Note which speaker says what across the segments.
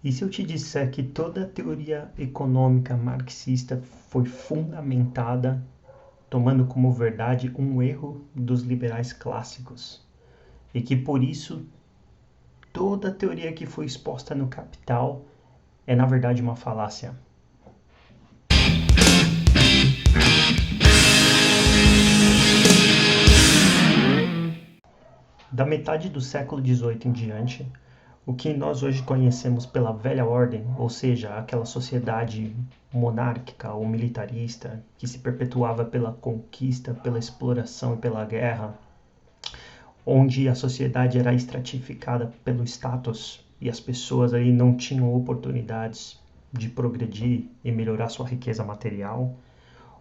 Speaker 1: E se eu te disser que toda a teoria econômica marxista foi fundamentada tomando como verdade um erro dos liberais clássicos, e que por isso toda a teoria que foi exposta no Capital é na verdade uma falácia? Da metade do século XVIII em diante, o que nós hoje conhecemos pela velha ordem, ou seja, aquela sociedade monárquica ou militarista que se perpetuava pela conquista, pela exploração e pela guerra, onde a sociedade era estratificada pelo status e as pessoas aí não tinham oportunidades de progredir e melhorar sua riqueza material,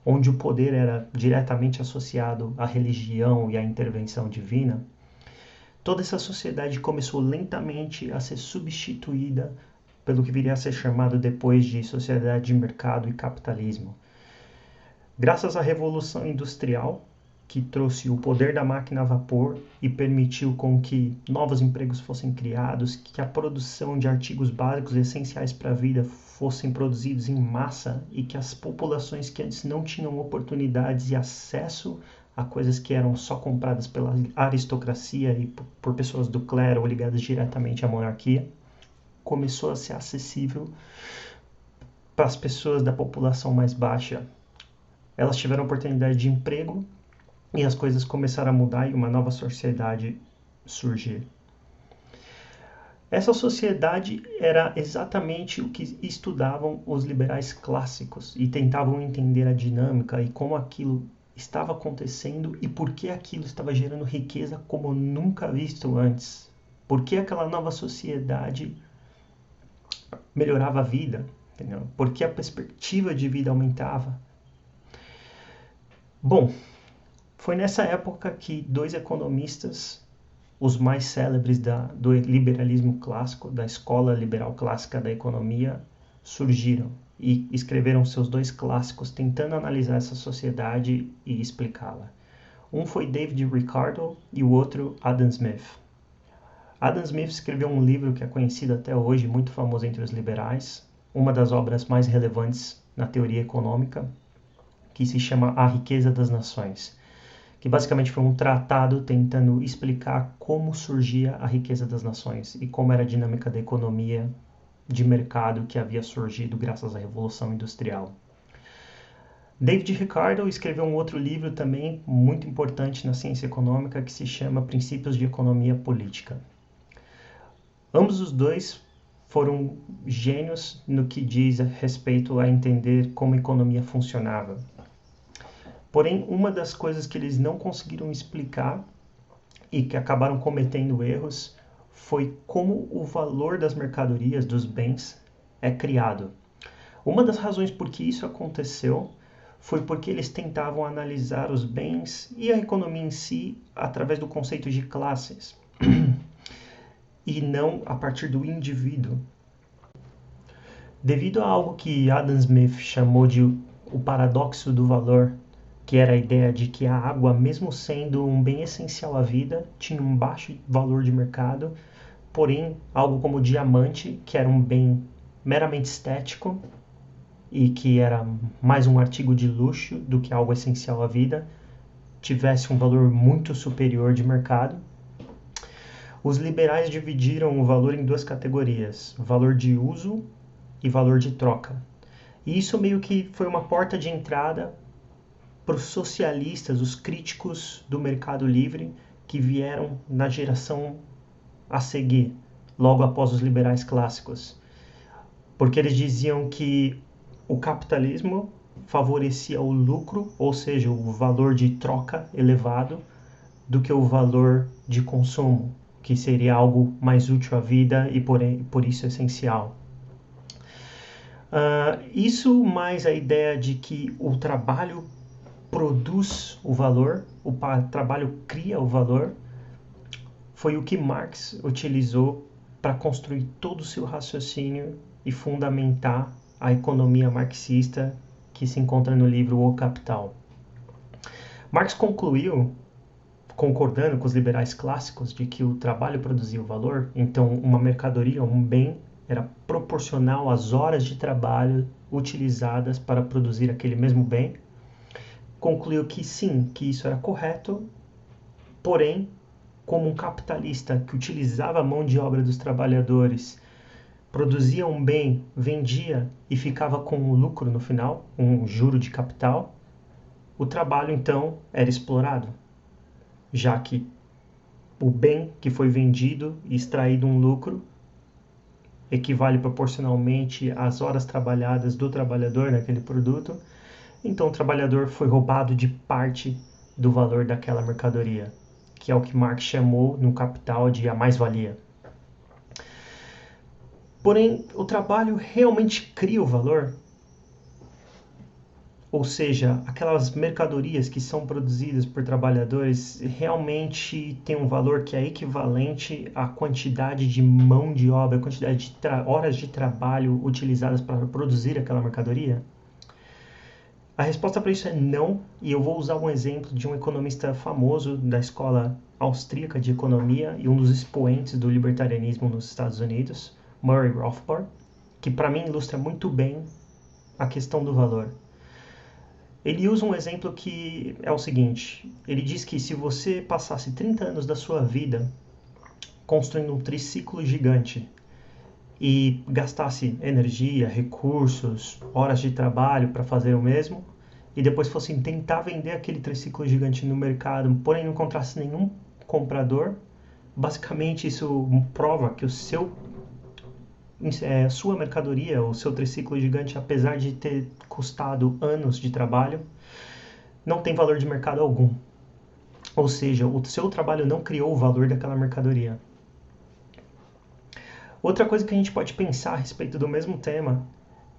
Speaker 1: onde o poder era diretamente associado à religião e à intervenção divina, toda essa sociedade começou lentamente a ser substituída pelo que viria a ser chamado depois de sociedade de mercado e capitalismo. Graças à Revolução Industrial, que trouxe o poder da máquina a vapor e permitiu com que novos empregos fossem criados, que a produção de artigos básicos essenciais para a vida fossem produzidos em massa e que as populações que antes não tinham oportunidades e acesso a coisas que eram só compradas pela aristocracia e por pessoas do clero ou ligadas diretamente à monarquia, começou a ser acessível para as pessoas da população mais baixa. Elas tiveram oportunidade de emprego e as coisas começaram a mudar e uma nova sociedade surgir. Essa sociedade era exatamente o que estudavam os liberais clássicos e tentavam entender a dinâmica e como aquilo estava acontecendo e por que aquilo estava gerando riqueza como nunca visto antes. Por que aquela nova sociedade melhorava a vida, entendeu? Por que a perspectiva de vida aumentava. Bom, foi nessa época que dois economistas, os mais célebres do liberalismo clássico, da escola liberal clássica da economia, surgiram e escreveram seus dois clássicos tentando analisar essa sociedade e explicá-la. Um foi David Ricardo e o outro Adam Smith. Adam Smith escreveu um livro que é conhecido até hoje, muito famoso entre os liberais, uma das obras mais relevantes na teoria econômica, que se chama A Riqueza das Nações, que basicamente foi um tratado tentando explicar como surgia a riqueza das nações e como era a dinâmica da economia de mercado que havia surgido graças à Revolução Industrial. David Ricardo escreveu um outro livro também muito importante na ciência econômica que se chama Princípios de Economia Política. Ambos os dois foram gênios no que diz respeito a entender como a economia funcionava. Porém, uma das coisas que eles não conseguiram explicar e que acabaram cometendo erros foi como o valor das mercadorias, dos bens, é criado. Uma das razões por que isso aconteceu foi porque eles tentavam analisar os bens e a economia em si através do conceito de classes e não a partir do indivíduo. Devido a algo que Adam Smith chamou de o paradoxo do valor, que era a ideia de que a água, mesmo sendo um bem essencial à vida, tinha um baixo valor de mercado, porém, algo como o diamante, que era um bem meramente estético e que era mais um artigo de luxo do que algo essencial à vida, tivesse um valor muito superior de mercado. Os liberais dividiram o valor em duas categorias, valor de uso e valor de troca. E isso meio que foi uma porta de entrada para os socialistas, os críticos do mercado livre que vieram na geração a seguir, logo após os liberais clássicos. Porque eles diziam que o capitalismo favorecia o lucro, ou seja, o valor de troca elevado, do que o valor de consumo, que seria algo mais útil à vida e por isso essencial. Isso mais a ideia de que o trabalho produz o valor, o trabalho cria o valor, foi o que Marx utilizou para construir todo o seu raciocínio e fundamentar a economia marxista que se encontra no livro O Capital. Marx concluiu, concordando com os liberais clássicos, de que o trabalho produzia o valor, então uma mercadoria, um bem, era proporcional às horas de trabalho utilizadas para produzir aquele mesmo bem. Concluiu que sim, que isso era correto, porém, como um capitalista que utilizava a mão de obra dos trabalhadores, produzia um bem, vendia e ficava com um lucro no final, um juro de capital, o trabalho então era explorado, já que o bem que foi vendido e extraído um lucro equivale proporcionalmente às horas trabalhadas do trabalhador naquele produto, então o trabalhador foi roubado de parte do valor daquela mercadoria, que é o que Marx chamou no Capital de a mais-valia. Porém, o trabalho realmente cria o valor? Ou seja, aquelas mercadorias que são produzidas por trabalhadores realmente têm um valor que é equivalente à quantidade de mão de obra, a quantidade de horas de trabalho utilizadas para produzir aquela mercadoria? A resposta para isso é não, e eu vou usar um exemplo de um economista famoso da escola austríaca de economia e um dos expoentes do libertarianismo nos Estados Unidos, Murray Rothbard, que para mim ilustra muito bem a questão do valor. Ele usa um exemplo que é o seguinte, ele diz que se você passasse 30 anos da sua vida construindo um triciclo gigante e gastasse energia, recursos, horas de trabalho para fazer o mesmo, e depois fosse tentar vender aquele triciclo gigante no mercado, porém não encontrasse nenhum comprador, basicamente isso prova que sua mercadoria, o seu triciclo gigante, apesar de ter custado anos de trabalho, não tem valor de mercado algum. Ou seja, o seu trabalho não criou o valor daquela mercadoria. Outra coisa que a gente pode pensar a respeito do mesmo tema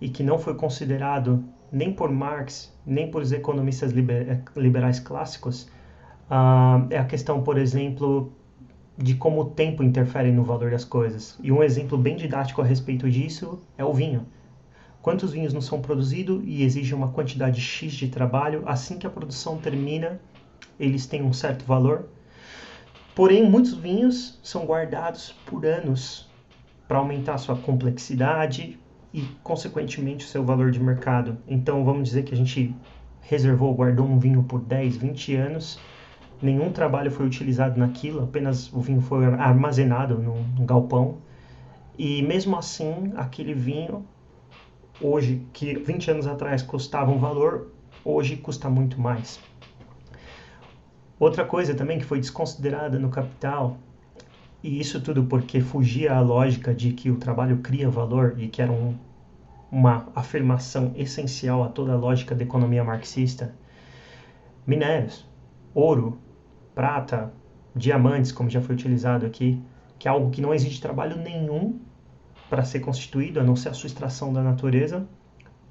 Speaker 1: e que não foi considerado nem por Marx, nem por os economistas liberais clássicos, é a questão, por exemplo, de como o tempo interfere no valor das coisas. E um exemplo bem didático a respeito disso é o vinho. Quantos vinhos não são produzidos e exigem uma quantidade X de trabalho, assim que a produção termina, eles têm um certo valor. Porém, muitos vinhos são guardados por anos para aumentar a sua complexidade e, consequentemente, o seu valor de mercado. Então, vamos dizer que a gente guardou um vinho por 10, 20 anos, nenhum trabalho foi utilizado naquilo, apenas o vinho foi armazenado num galpão. E mesmo assim, aquele vinho, hoje, que 20 anos atrás custava um valor, hoje custa muito mais. Outra coisa também que foi desconsiderada no Capital, e isso tudo porque fugia à lógica de que o trabalho cria valor e que era uma afirmação essencial a toda a lógica da economia marxista, minérios, ouro, prata, diamantes, como já foi utilizado aqui, que é algo que não exige trabalho nenhum para ser constituído, a não ser a sua extração da natureza,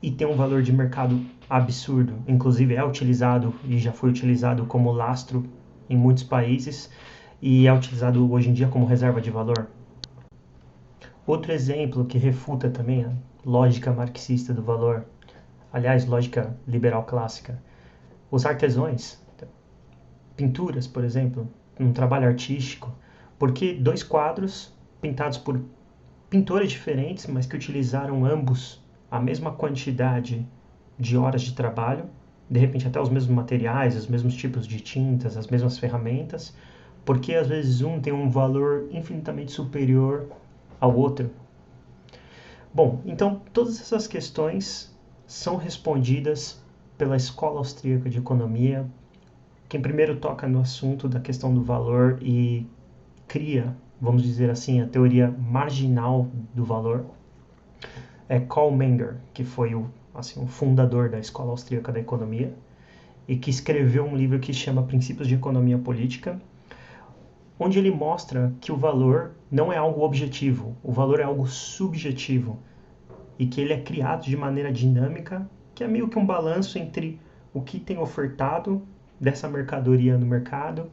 Speaker 1: e tem um valor de mercado absurdo. Inclusive é utilizado e já foi utilizado como lastro em muitos países e é utilizado hoje em dia como reserva de valor. Outro exemplo que refuta também a lógica marxista do valor, aliás, lógica liberal clássica, os artesãos, pinturas, por exemplo, um trabalho artístico, porque dois quadros pintados por pintores diferentes, mas que utilizaram ambos a mesma quantidade de horas de trabalho, de repente até os mesmos materiais, os mesmos tipos de tintas, as mesmas ferramentas, porque às vezes um tem um valor infinitamente superior ao outro. Bom, então todas essas questões são respondidas pela Escola Austríaca de Economia, quem primeiro toca no assunto da questão do valor e cria, vamos dizer assim, a teoria marginal do valor, é Karl Menger, que foi o fundador da Escola Austríaca da Economia e que escreveu um livro que se chama Princípios de Economia Política, onde ele mostra que o valor não é algo objetivo, o valor é algo subjetivo e que ele é criado de maneira dinâmica, que é meio que um balanço entre o que tem ofertado dessa mercadoria no mercado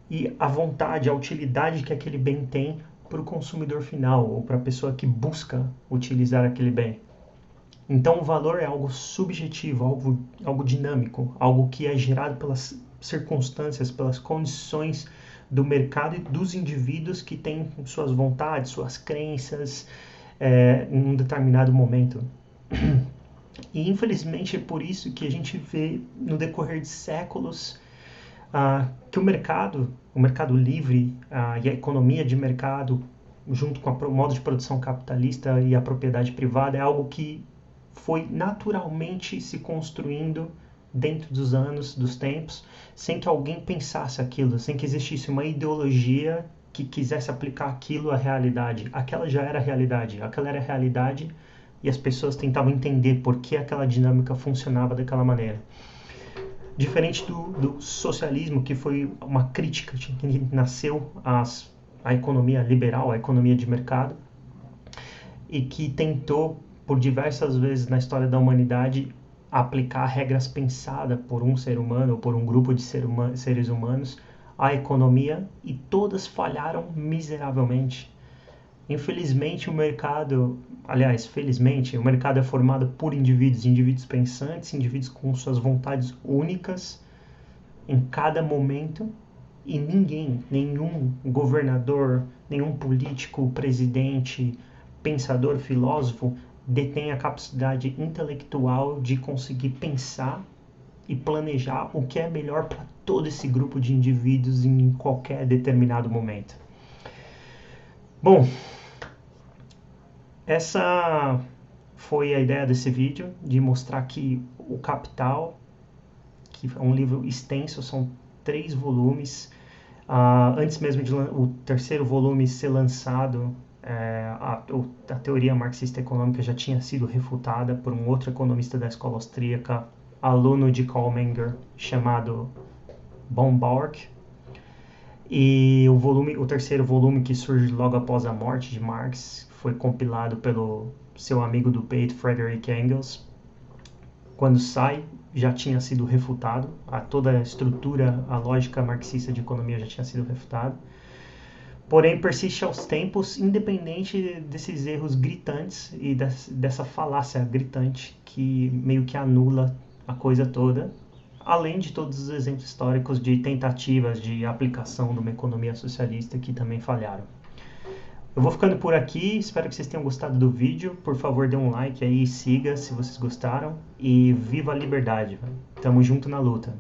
Speaker 1: e a vontade, a utilidade que aquele bem tem para o consumidor final ou para a pessoa que busca utilizar aquele bem. Então o valor é algo subjetivo, algo dinâmico, algo que é gerado pelas circunstâncias, pelas condições do mercado e dos indivíduos que têm suas vontades, suas crenças em um determinado momento. E infelizmente é por isso que a gente vê no decorrer de séculos que o mercado livre e a economia de mercado, junto com o modo de produção capitalista e a propriedade privada, é algo que foi naturalmente se construindo dentro dos anos, dos tempos, sem que alguém pensasse aquilo, sem que existisse uma ideologia que quisesse aplicar aquilo à realidade. Aquela já era a realidade, aquela era a realidade e as pessoas tentavam entender por que aquela dinâmica funcionava daquela maneira. Diferente do socialismo, que foi uma crítica que nasceu à economia liberal, à economia de mercado, e que tentou, por diversas vezes na história da humanidade, aplicar regras pensadas por um ser humano ou por um grupo de seres humanos à economia, e todas falharam miseravelmente. Infelizmente, felizmente, o mercado é formado por indivíduos pensantes, indivíduos com suas vontades únicas em cada momento, e nenhum governador, nenhum político, presidente, pensador, filósofo detém a capacidade intelectual de conseguir pensar e planejar o que é melhor para todo esse grupo de indivíduos em qualquer determinado momento. Bom, essa foi a ideia desse vídeo, de mostrar que o Capital, que é um livro extenso, são 3 volumes. Antes mesmo de o terceiro volume ser lançado, a teoria marxista econômica já tinha sido refutada por um outro economista da escola austríaca, aluno de Karl Menger, chamado Böhm-Bawerk. E o terceiro volume, que surge logo após a morte de Marx, foi compilado pelo seu amigo do peito, Friedrich Engels. Quando sai, já tinha sido refutado, toda a estrutura, a lógica marxista de economia já tinha sido refutada. Porém, persiste aos tempos, independente desses erros gritantes e dessa falácia gritante que meio que anula a coisa toda, além de todos os exemplos históricos de tentativas de aplicação de uma economia socialista que também falharam. Eu vou ficando por aqui, espero que vocês tenham gostado do vídeo. Por favor, dê um like aí, siga se vocês gostaram, e viva a liberdade. Tamo junto na luta.